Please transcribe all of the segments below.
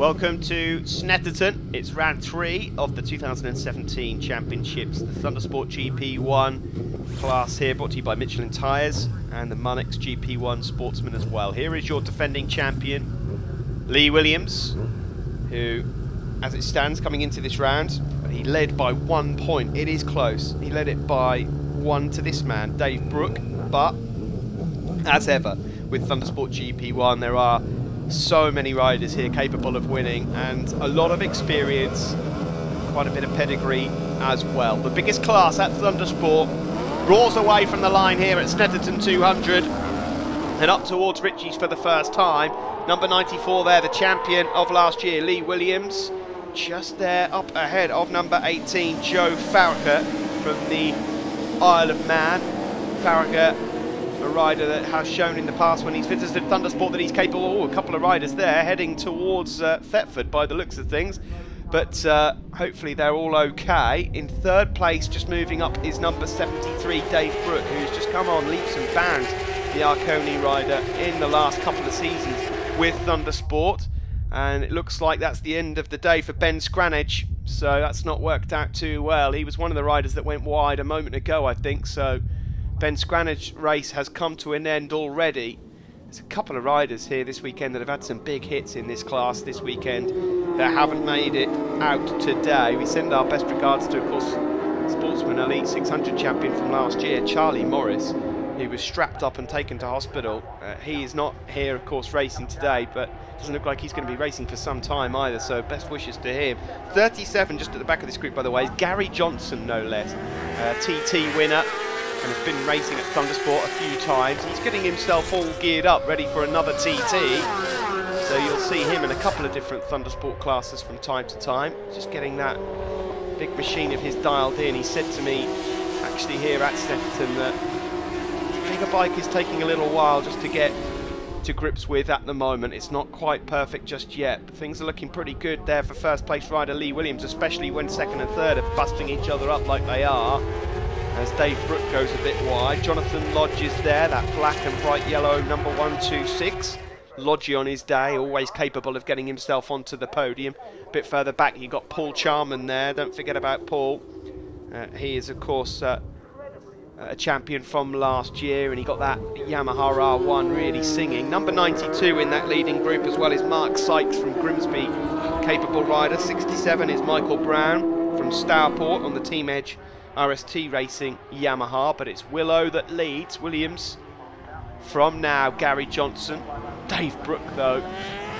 Welcome to Snetterton. It's round 3 of the 2017 Championships, the Thundersport GP1 class here, brought to you by Michelin tyres and the Monex GP1 Sportsman as well. Here is your defending champion, Lee Williams, who, as it stands coming into this round, he led by 1 point. It is close. He led it by 1 to this man, Dave Brook, but as ever with Thundersport GP1, there are so many riders here capable of winning, and a lot of experience, quite a bit of pedigree as well. The biggest class at Thundersport roars away from the line here at Snetterton 200 and up towards Ritchie's for the first time. Number 94 there, the champion of last year, Lee Williams, just there up ahead of number 18, Joe Farragut from the Isle of Man. Farragut, a rider that has shown in the past when he's visited Thundersport that he's capable. Oh, a couple of riders there heading towards Thetford by the looks of things, but hopefully they're all okay. In third place, just moving up, is number 73, Dave Brook, who's just come on leaps and bounds, the Arconi rider, in the last couple of seasons with Thundersport. And it looks like that's the end of the day for Ben Scranage, so that's not worked out too well. He was one of the riders that went wide a moment ago, I think, so Ben Scranage's race has come to an end already. There's a couple of riders here this weekend that have had some big hits in this class this weekend that haven't made it out today. We send our best regards to, of course, Sportsman Elite 600 champion from last year, Charlie Morris. He was strapped up and taken to hospital. He is not here, of course, racing today, but doesn't look like he's going to be racing for some time either, so best wishes to him. 37, just at the back of this group, by the way, is Gary Johnson, no less. TT winner, and has been racing at Thundersport a few times. He's getting himself all geared up, ready for another TT. So you'll see him in a couple of different Thundersport classes from time to time. Just getting that big machine of his dialed in. He said to me, actually here at Snetterton, that bigger bike is taking a little while just to get to grips with at the moment. It's not quite perfect just yet, but things are looking pretty good there for first place rider Lee Williams, especially when second and third are busting each other up like they are, as Dave Brook goes a bit wide. Jonathan Lodge is there, that black and bright yellow number 126. Lodge on his day, always capable of getting himself onto the podium. A bit further back you've got Paul Charman there, don't forget about Paul. He is, of course, a champion from last year, and he got that Yamaha R1 really singing. Number 92 in that leading group as well is Mark Sykes from Grimsby, capable rider. 67 is Michael Brown from Stourport on the Team Edge RST Racing Yamaha, but it's Willow that leads. Williams from now, Gary Johnson. Dave Brook though,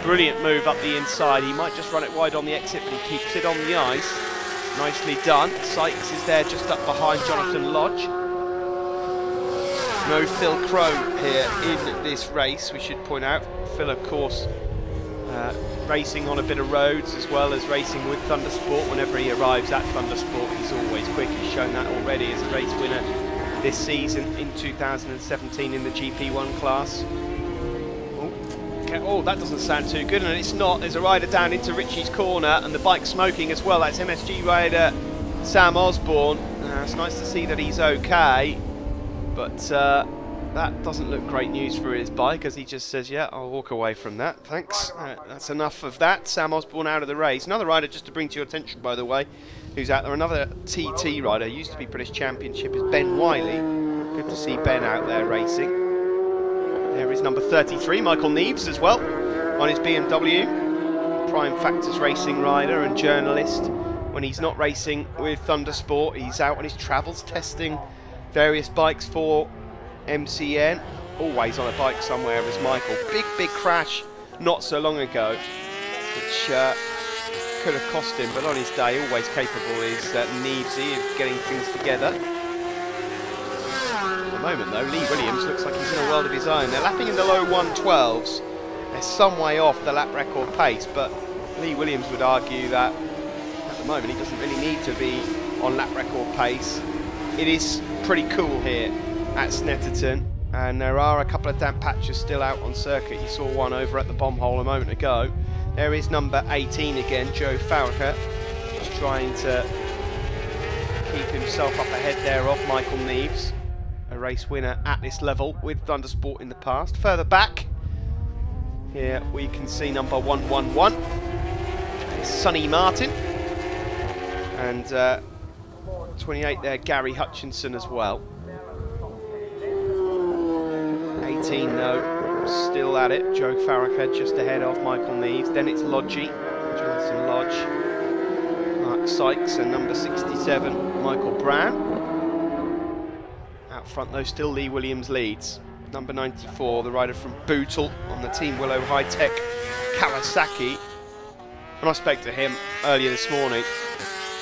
brilliant move up the inside. He might just run it wide on the exit, but he keeps it on the ice. Nicely done. Sykes is there just up behind Jonathan Lodge. No Phil Crow here in this race, we should point out. Phil, of course, racing on a bit of roads as well as racing with Thundersport. Whenever he arrives at Thundersport, he's always quick. He's shown that already as a race winner this season in 2017 in the GP1 class. Oh, that doesn't sound too good, and it's not. There's a rider down into Ritchie's corner, and the bike's smoking as well. That's MSG rider Sam Osborne. It's nice to see that he's okay, but that doesn't look great news for his bike, as he just says, yeah, I'll walk away from that, thanks. That's enough of that. Sam Osborne out of the race. Another rider, just to bring to your attention, by the way, who's out there, another TT rider, used to be British Championship, is Ben Wiley. Good to see Ben out there racing. There is number 33, Michael Neves, as well, on his BMW. Prime Factors racing rider and journalist. When he's not racing with Thundersport, he's out on his travels testing various bikes for MCN, always on a bike somewhere as Michael. Big crash not so long ago, which could have cost him, but on his day, always capable is Neevesy of getting things together. At the moment though, Lee Williams looks like he's in a world of his own. They're lapping in the low 112s. They're some way off the lap record pace, but Lee Williams would argue that at the moment he doesn't really need to be on lap record pace. It is pretty cool here at Snetterton, and there are a couple of damp patches still out on circuit. You saw one over at the bomb hole a moment ago. There is number 18 again, Joe Farragut, just trying to keep himself up ahead there of Michael Neves, a race winner at this level with Thundersport in the past. Further back, here we can see number 111, Sonny Martin. And 28 there, Gary Hutchinson as well. 18 though, still at it. Joe Farrakhan just ahead of Michael Neves. Then it's Lodgy, Jonathan Lodge, Mark Sykes, and number 67, Michael Brown. Out front though, still Lee Williams leads. Number 94, the rider from Bootle on the Team Willow High Tech Kawasaki. When I spoke to him earlier this morning,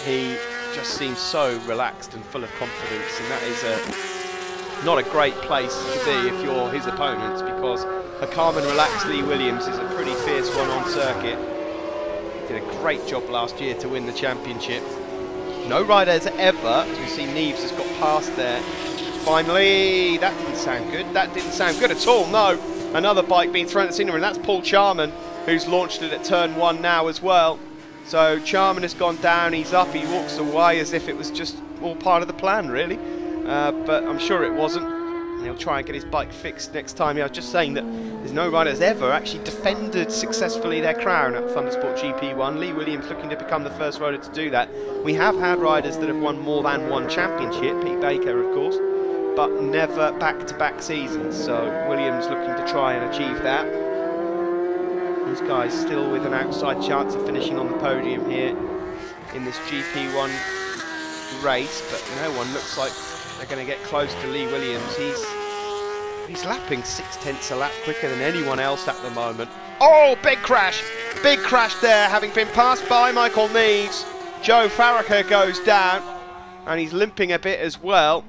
he just seems so relaxed and full of confidence, and that is not a great place to be if you're his opponents, because a calm and relaxed Lee Williams is a pretty fierce one on circuit. He did a great job last year to win the championship. No rider has ever, as we see Neves has got past there. Finally, that didn't sound good. That didn't sound good at all, no. Another bike being thrown at the scenery, and that's Paul Charman, who's launched it at turn 1 now as well. So Charman has gone down, he's up, he walks away as if it was just all part of the plan, really. But I'm sure it wasn't. And he'll try and get his bike fixed next time. I was just saying that there's no rider that's ever actually defended successfully their crown at Thundersport GP1. Lee Williams looking to become the first rider to do that. We have had riders that have won more than one championship, Pete Baker of course, but never back-to-back seasons. So Williams looking to try and achieve that. These guys still with an outside chance of finishing on the podium here in this GP1 race, but no one looks like they're going to get close to Lee Williams. He's lapping 0.6 a lap quicker than anyone else at the moment. Oh, big crash there, having been passed by Michael Neves. Joe Farrakhan goes down, and he's limping a bit as well.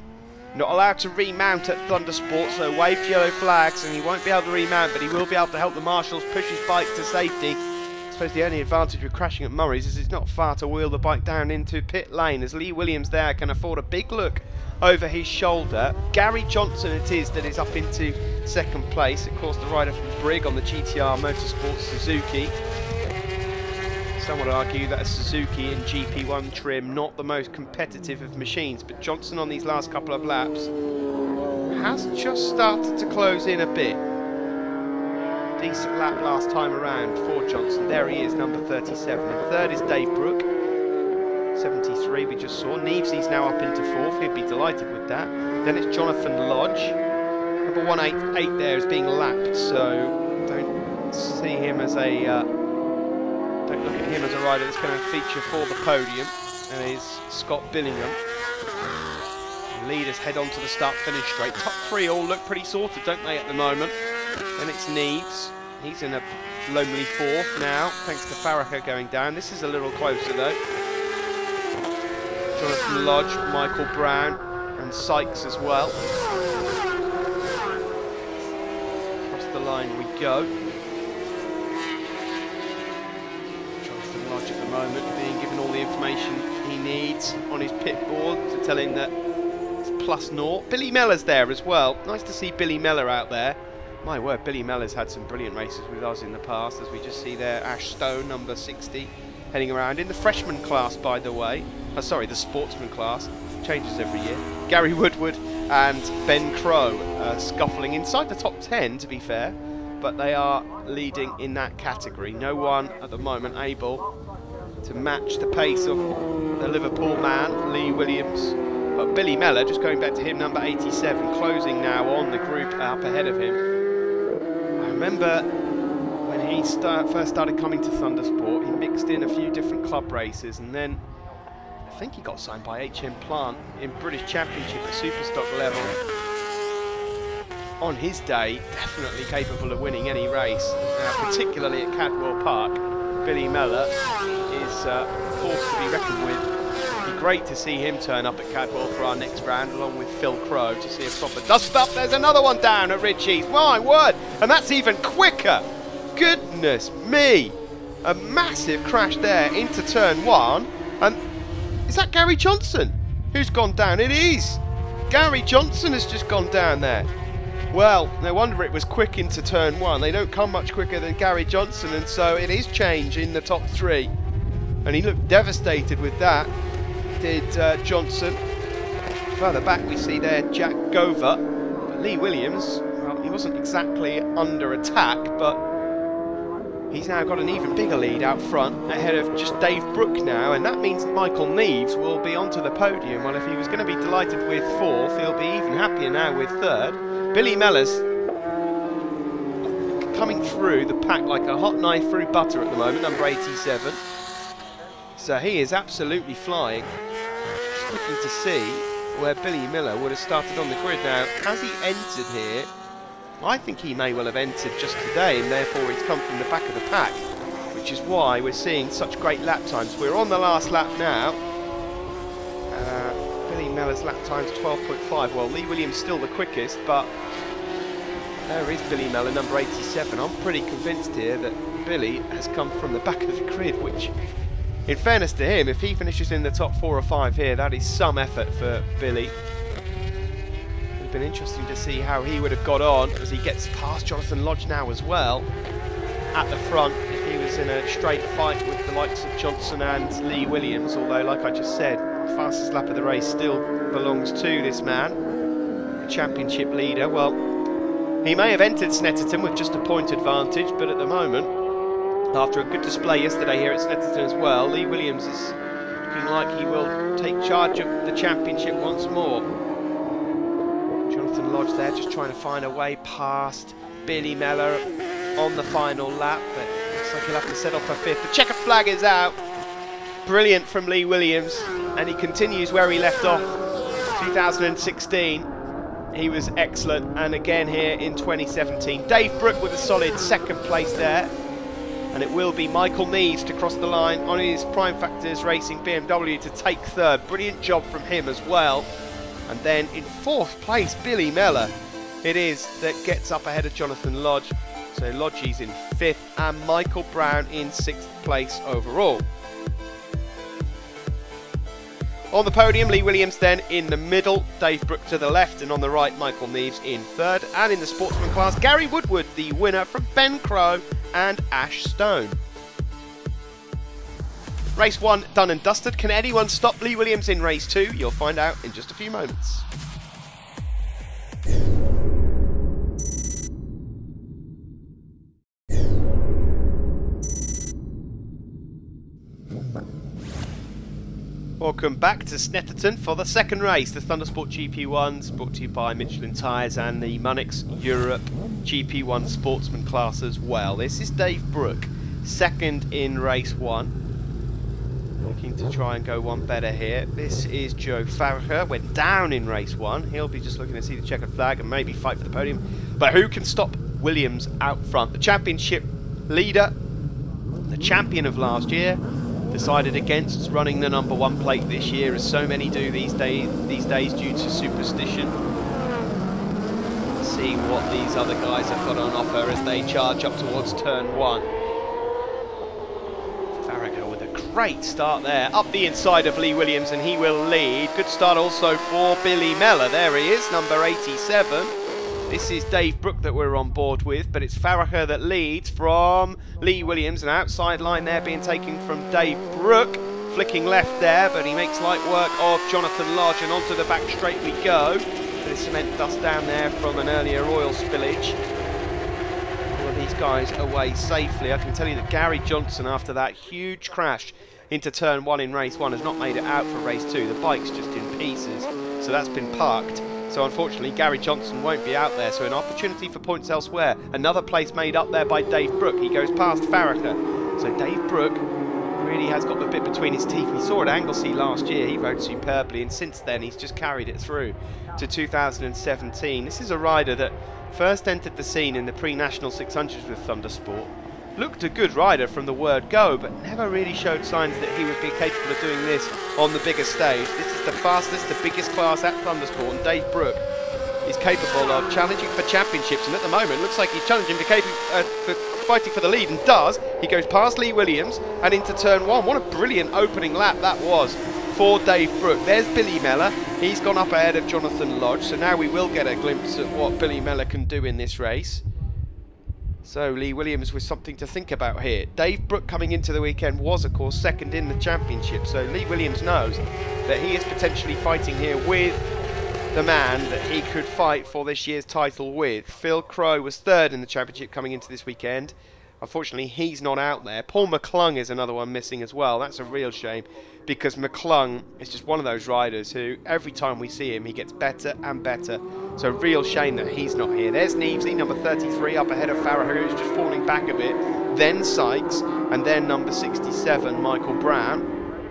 Not allowed to remount at Thundersport, so waved yellow flags, and he won't be able to remount, but he will be able to help the marshals push his bike to safety. I suppose the only advantage with crashing at Murray's is it's not far to wheel the bike down into pit lane, as Lee Williams there can afford a big look over his shoulder. Gary Johnson it is that is up into second place. Of course, the rider from Brigg on the GTR Motorsports Suzuki. Some would argue that a Suzuki in GP1 trim, not the most competitive of machines, but Johnson on these last couple of laps has just started to close in a bit. Decent lap last time around for Johnson. There he is, number 37. In third is Dave Brook, 73 we just saw. Nevesy's now up into fourth, he'd be delighted with that. Then it's Jonathan Lodge. Number 188 there is being lapped, so don't see him as a... don't look at him as a rider that's going to feature for the podium. And is Scott Billingham. Leaders head on to the start-finish straight. Top three all look pretty sorted, don't they, at the moment? Then it's Neves. He's in a lonely fourth now, thanks to Farrakhan going down. This is a little closer, though. Jonathan Lodge, Michael Brown, and Sykes as well. Across the line we go. At the moment, being given all the information he needs on his pit board to tell him that it's +0. Billy Mellor's there as well. Nice to see Billy Mellor out there. My word, Billy Mellor's had some brilliant races with us in the past, as we just see there. Ash Stone, number 60, heading around in the freshman class, by the way. Sorry, the sportsman class. Changes every year. Gary Woodward and Ben Crow scuffling inside the top 10, to be fair, but they are leading in that category. No one at the moment able to match the pace of the Liverpool man, Lee Williams. But Billy Mellor, just going back to him, number 87, closing now on the group up ahead of him. I remember when he first started coming to Thundersport, he mixed in a few different club races, and then I think he got signed by HM Plant in British Championship at Superstock level. On his day, definitely capable of winning any race, particularly at Cadwell Park. Billy Mellor is a force to be reckoned with. It'd be great to see him turn up at Cadwell for our next round, along with Phil Crow, to see a proper dust up. There's another one down at Ritchie's, my word, and that's even quicker. Goodness me, a massive crash there into turn 1, and is that Gary Johnson who's gone down? It is. Gary Johnson has just gone down there. Well, no wonder it was quick into turn 1. They don't come much quicker than Gary Johnson, and so it is change in the top 3. And he looked devastated with that, did Johnson. Further back we see there Jack Gover. But Lee Williams, well, he wasn't exactly under attack, but He's now got an even bigger lead out front, ahead of just Dave Brook now, and that means Michael Neves will be onto the podium. Well, if he was going to be delighted with 4th, he'll be even happier now with 3rd. Billy Mellor's coming through the pack like a hot knife through butter at the moment, number 87. So he is absolutely flying. Just looking to see where Billy Miller would have started on the grid now. Has he entered here? I think he may well have entered just today, and therefore he's come from the back of the pack, which is why we're seeing such great lap times. We're on the last lap now. Billy Miller's lap time's 12.5. Well, Lee Williams still the quickest, but there is Billy Miller, number 87. I'm pretty convinced here that Billy has come from the back of the grid, which, in fairness to him, if he finishes in the top 4 or 5 here, that is some effort for Billy. Been interesting to see how he would have got on as he gets past Jonathan Lodge now as well at the front, if he was in a straight fight with the likes of Johnson and Lee Williams, although like I just said, the fastest lap of the race still belongs to this man, the championship leader. Well, he may have entered Snetterton with just a point advantage, but at the moment, after a good display yesterday here at Snetterton as well, Lee Williams is looking like he will take charge of the championship once more. Jonathan Lodge there just trying to find a way past Billy Mellor on the final lap, but looks like he'll have to set off for 5th. The checkered flag is out. Brilliant from Lee Williams, and he continues where he left off 2016. He was excellent, and again here in 2017. Dave Brook with a solid 2nd place there, and it will be Michael Neves to cross the line on his Prime Factors Racing BMW to take 3rd. Brilliant job from him as well. And then in 4th place, Billy Mellor it is that gets up ahead of Jonathan Lodge. So Lodge's in 5th and Michael Brown in 6th place overall. On the podium, Lee Williams then in the middle, Dave Brook to the left, and on the right, Michael Neves in 3rd. And in the Sportsman class, Gary Woodward, the winner from Ben Crow and Ash Stone. Race 1 done and dusted. Can anyone stop Lee Williams in race 2? You'll find out in just a few moments. Welcome back to Snetterton for the 2nd race, the Thundersport GP1, brought to you by Michelin tyres and the Monex Europe GP1 Sportsman class as well. This is Dave Brook, 2nd in race 1. Looking to try and go one better here. This is Joe Farracher, went down in race 1. He'll be just looking to see the checkered flag and maybe fight for the podium. But who can stop Williams out front? The championship leader, the champion of last year, decided against running the number 1 plate this year, as so many do these days due to superstition. See what these other guys have got on offer as they charge up towards turn 1. Great start there, up the inside of Lee Williams, and he will lead. Good start also for Billy Mellor. There he is, number 87. This is Dave Brook that we're on board with, but it's Farracher that leads from Lee Williams. An outside line there being taken from Dave Brook. Flicking left there, but he makes light work of Jonathan Lodge, and onto the back straight we go. Bit of cement dust down there from an earlier oil spillage. These guys away safely. I can tell you that Gary Johnson, after that huge crash into turn 1 in race 1, has not made it out for race 2. The bike's just in pieces, so that's been parked. So unfortunately Gary Johnson won't be out there, so an opportunity for points elsewhere. Another place made up there by Dave Brook. He goes past Farracher. So Dave Brook really has got the bit between his teeth. We saw at Anglesey last year, he rode superbly, and since then he's just carried it through to 2017. This is a rider that first entered the scene in the pre-national 600s with Thundersport. Looked a good rider from the word go, but never really showed signs that he would be capable of doing this on the bigger stage. This is the fastest, the biggest class at Thundersport, and Dave Brook is capable of challenging for championships, and at the moment looks like he's challenging for fighting for the lead, and does. He goes past Lee Williams and into turn 1. What a brilliant opening lap that was for Dave Brook. There's Billy Mellor. He's gone up ahead of Jonathan Lodge, so now we will get a glimpse at what Billy Mellor can do in this race. So Lee Williams with something to think about here. Dave Brook coming into the weekend was of course 2nd in the championship, so Lee Williams knows that he is potentially fighting here with the man that he could fight for this year's title with. Phil Crowe was 3rd in the championship coming into this weekend. Unfortunately, he's not out there. Paul McClung is another one missing as well. That's a real shame, because McClung is just one of those riders who, every time we see him, he gets better and better. So real shame that he's not here. There's Nevesley, number 33, up ahead of Farrah, who's just falling back a bit. Then Sykes, and then number 67, Michael Brown.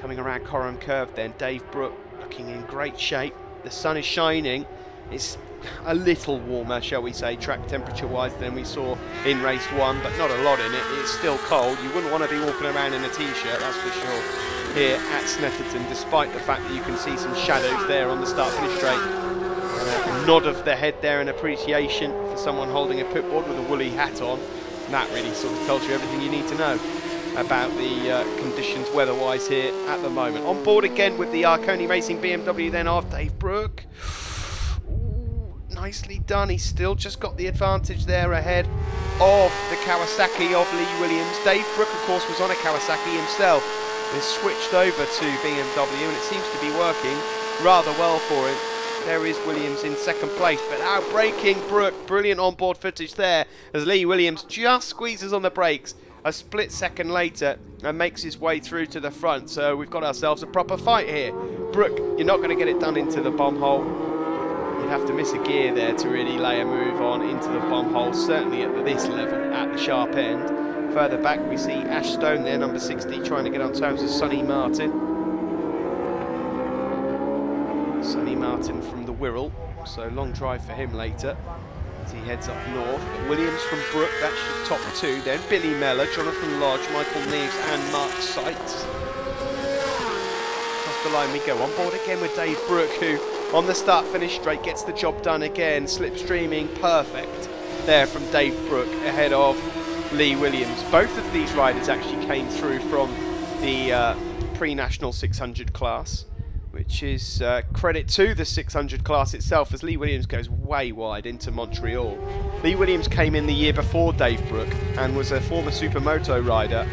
Coming around Coram Curve then, Dave Brooke looking in great shape. The sun is shining. It's a little warmer, shall we say, track temperature wise, than we saw in race 1, but not a lot in it. It's still cold. You wouldn't want to be walking around in a t-shirt, that's for sure, here at Snetterton, despite the fact that you can see some shadows there on the start finish straight. A nod of the head there in appreciation for someone holding a pipboard with a woolly hat on. And that really sort of tells you everything you need to know about the conditions weather-wise here at the moment. On board again with the Arconi Racing BMW then of Dave Brooke. Nicely done. He's still just got the advantage there ahead of the Kawasaki of Lee Williams. Dave Brooke, of course, was on a Kawasaki himself. He's switched over to BMW, and it seems to be working rather well for him. There is Williams in second place, but outbraking Brooke. Brilliant onboard footage there as Lee Williams just squeezes on the brakes a split second later and makes his way through to the front. So we've got ourselves a proper fight here. Brooke, you're not going to get it done into the bomb hole. You'd have to miss a gear there to really lay a move on into the bomb hole, certainly at this level, at the sharp end. Further back we see Ash Stone there, number 60, trying to get on terms with Sonny Martin. Sonny Martin from the Wirral, so long drive for him later as he heads up north. But Williams from Brooke, that's your top two. Then Billy Mellor, Jonathan Lodge, Michael Neves and Mark Sykes. Across the line we go, on board again with Dave Brooke, who on the start finish straight gets the job done again. Slipstreaming perfect there from Dave Brooke ahead of Lee Williams. Both of these riders actually came through from the pre-national 600 class, which is credit to the 600 class itself, as Lee Williams goes way wide into Montreal. Lee Williams came in the year before Dave Brooke and was a former Supermoto rider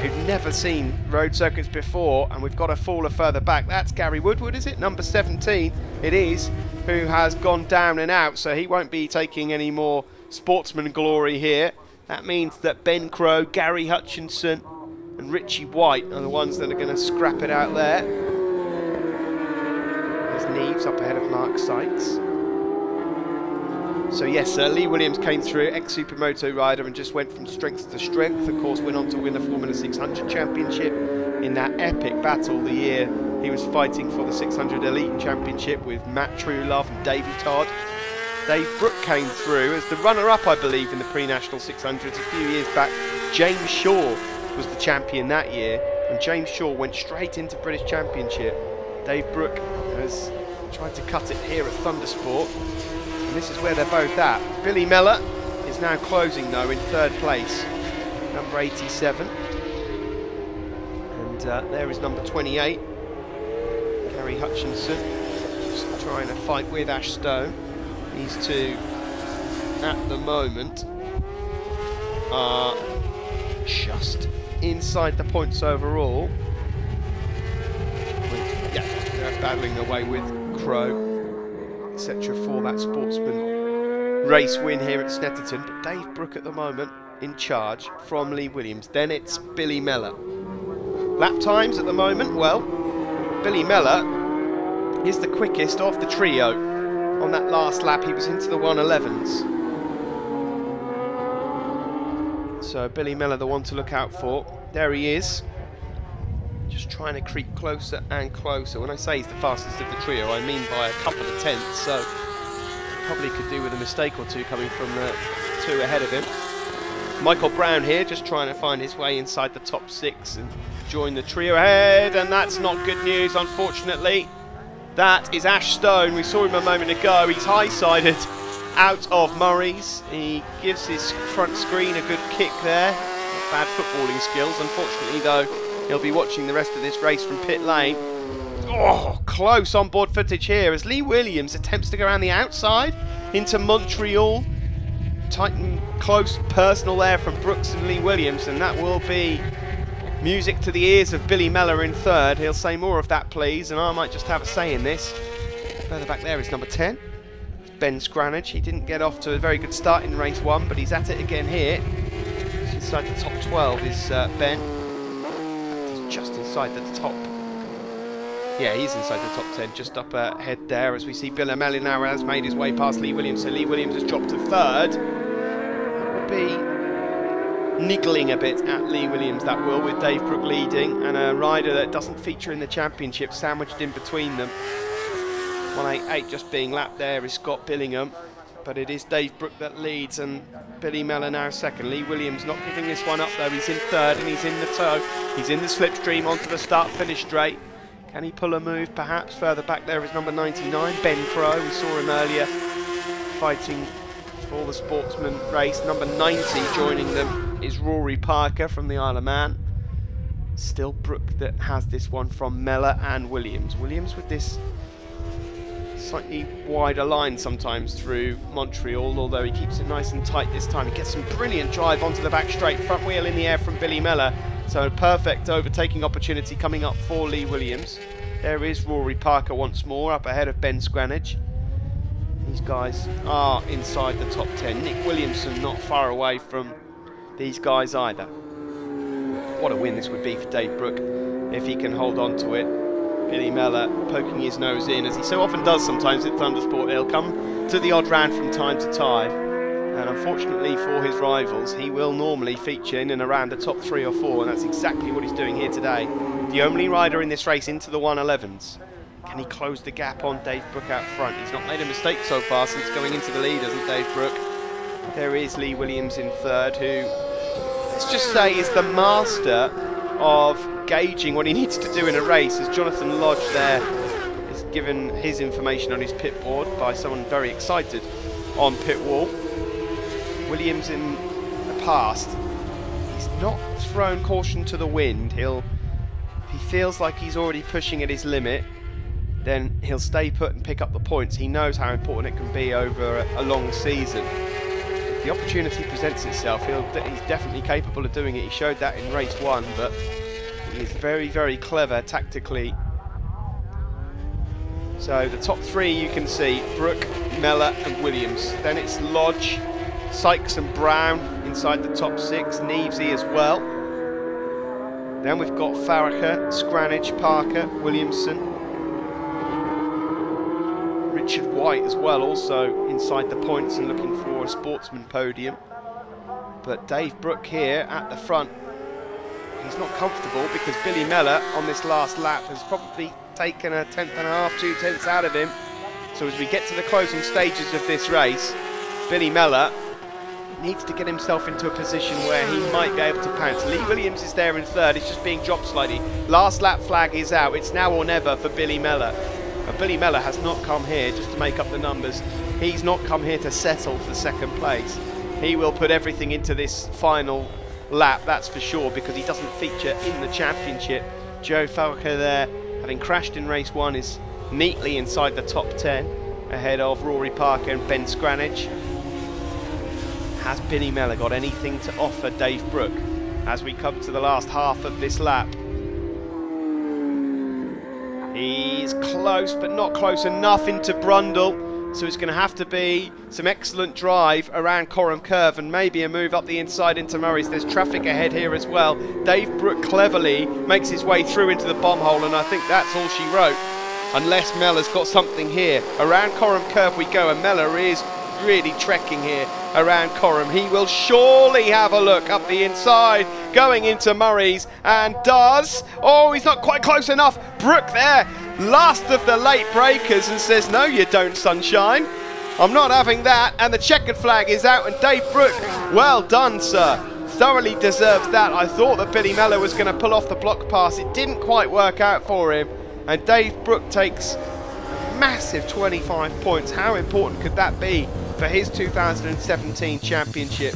who'd never seen road circuits before, and we've got a faller further back. That's Gary Woodward, is it? Number 17, it is, who has gone down and out, so he won't be taking any more Sportsman glory here. That means that Ben Crow, Gary Hutchinson and Richie White are the ones that are going to scrap it out there. There's Neves up ahead of Mark Sykes. So yes, Lee Williams came through, ex-Supermoto rider, and just went from strength to strength. Of course, went on to win the Formula 600 Championship in that epic battle the year he was fighting for the 600 Elite Championship with Matt Truelove and Davey Todd. Dave Brooke came through as the runner-up, I believe, in the pre-national 600s a few years back. James Shaw was the champion that year, and James Shaw went straight into British Championship. Dave Brooke has tried to cut it here at Thundersport. This is where they're both at. Billy Mellor is now closing though in third place, number 87. And there is number 28, Gary Hutchinson, just trying to fight with Ash Stone. These two at the moment are just inside the points overall. Yeah, they're battling away with Crow, etc. for that Sportsman race win here at Snetterton. But Dave Brooke at the moment in charge from Lee Williams. Then it's Billy Mellor. Lap times at the moment, well, Billy Mellor is the quickest of the trio. On that last lap he was into the 111s. So Billy Mellor the one to look out for. There he is, just trying to creep closer and closer. When I say he's the fastest of the trio, I mean by a couple of tenths, so probably could do with a mistake or two coming from the two ahead of him. Michael Brown here, just trying to find his way inside the top six and join the trio ahead, and that's not good news, unfortunately. That is Ash Stone. We saw him a moment ago. He's high-sided out of Murray's. He gives his front screen a good kick there. Bad footballing skills, unfortunately, though. He'll be watching the rest of this race from pit lane. Oh, close on-board footage here as Lee Williams attempts to go around the outside into Montreal. Tight and close personal there from Brooks and Lee Williams, and that will be music to the ears of Billy Mellor in third. He'll say more of that, please, and I might just have a say in this. Further back there is number 10, Ben Scranage. He didn't get off to a very good start in race 1, but he's at it again here. Just inside the top 12 is Ben. He's just inside the top. Yeah, he's inside the top 10, just up ahead there, as we see Billy Miller now has made his way past Lee Williams. So Lee Williams has dropped to 3rd. That will be niggling a bit at Lee Williams, that will, with Dave Brook leading, and a rider that doesn't feature in the championship sandwiched in between them. 188 just being lapped there is Scott Billingham, but it is Dave Brook that leads, and Billy Miller now 2nd. Lee Williams not giving this one up though. He's in 3rd and he's in the tow. He's in the slipstream onto the start-finish straight. Can he pull a move perhaps? Further back there is number 99, Ben Crow. We saw him earlier fighting for the Sportsman race. Number 90 joining them is Rory Parker from the Isle of Man. Still Brook that has this one from Mellor and Williams. Williams with this slightly wider line sometimes through Montreal, although he keeps it nice and tight this time. He gets some brilliant drive onto the back straight, front wheel in the air from Billy Miller. So a perfect overtaking opportunity coming up for Lee Williams. There is Rory Parker once more, up ahead of Ben Scranage. These guys are inside the top 10. Nick Williamson not far away from these guys either. What a win this would be for Dave Brook if he can hold on to it. Billy Miller poking his nose in, as he so often does sometimes at Thundersport. He'll come to the odd round from time to time, and unfortunately for his rivals, he will normally feature in and around the top 3 or 4, and that's exactly what he's doing here today. The only rider in this race into the 111s. Can he close the gap on Dave Brook out front? He's not made a mistake so far since going into the lead, hasn't Dave Brook? There is Lee Williams in 3rd, who, let's just say, is the master of gauging what he needs to do in a race, as Jonathan Lodge there is given his information on his pit board by someone very excited on pit wall. Williams in the past, he's not thrown caution to the wind. If he feels like he's already pushing at his limit, then he'll stay put and pick up the points. He knows how important it can be over a long season. If the opportunity presents itself, he's definitely capable of doing it. He showed that in race 1, but he's very, very clever tactically. So the top 3 you can see, Brook, Mellor and Williams. Then it's Lodge, Sykes and Brown inside the top 6, Neavesy as well. Then we've got Farracher, Scranage, Parker, Williamson. Richard White as well, also inside the points and looking for a Sportsman podium. But Dave Brook here at the front, he's not comfortable because Billy Miller on this last lap has probably taken a 1/10 and a half, 2 tenths out of him. So as we get to the closing stages of this race, Billy Miller needs to get himself into a position where he might be able to pounce. Lee Williams is there in 3rd, he's just being dropped slightly. Last lap flag is out, it's now or never for Billy Miller. But Billy Miller has not come here just to make up the numbers. He's not come here to settle for 2nd place. He will put everything into this final lap, that's for sure, because he doesn't feature in the championship. Joe Falker there, having crashed in race 1, is neatly inside the top 10, ahead of Rory Parker and Ben Scranage. Has Billy Miller got anything to offer Dave Brook as we come to the last half of this lap? He's close, but not close enough into Brundle. So it's going to have to be some excellent drive around Coram Curve and maybe a move up the inside into Murray's. There's traffic ahead here as well. Dave Brook cleverly makes his way through into the bomb hole, and I think that's all she wrote. Unless Mellor's got something here. Around Coram Curve we go, and Mellor is really trekking here around Coram. He will surely have a look up the inside, going into Murray's, and does. Oh, he's not quite close enough. Brook there, last of the late breakers, and says, no you don't, sunshine. I'm not having that, and the checkered flag is out, and Dave Brook, well done, sir. Thoroughly deserves that. I thought that Billy Miller was going to pull off the block pass. It didn't quite work out for him, and Dave Brook takes a massive 25 points. How important could that be for his 2017 championship?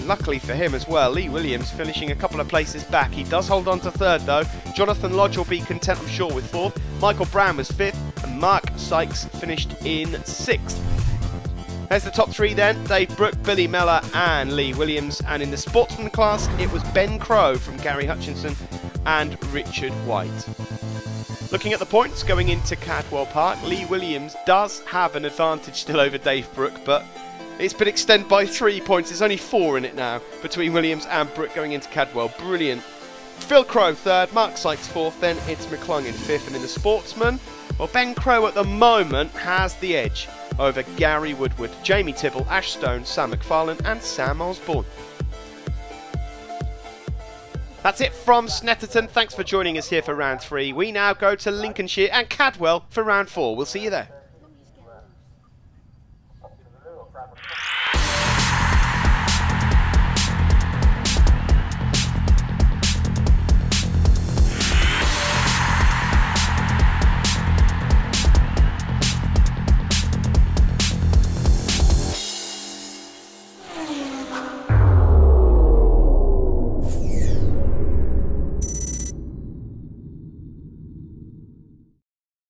Luckily for him as well, Lee Williams finishing a couple of places back. He does hold on to 3rd though. Jonathan Lodge will be content, I'm sure, with 4th. Michael Brown was 5th, and Mark Sykes finished in 6th. There's the top 3 then, Dave Brook, Billy Miller and Lee Williams. And in the Sportsman class, it was Ben Crow from Gary Hutchinson and Richard White. Looking at the points going into Cadwell Park, Lee Williams does have an advantage still over Dave Brooke, but it's been extended by 3 points. There's only 4 in it now between Williams and Brooke going into Cadwell. Brilliant. Phil Crow 3rd, Mark Sykes 4th, then it's McClung in 5th. And in the Sportsman, well, Ben Crow at the moment has the edge over Gary Woodward, Jamie Tibble, Ash Stone, Sam McFarlane and Sam Osborne. That's it from Snetterton. Thanks for joining us here for round 3. We now go to Lincolnshire and Cadwell for round 4. We'll see you there.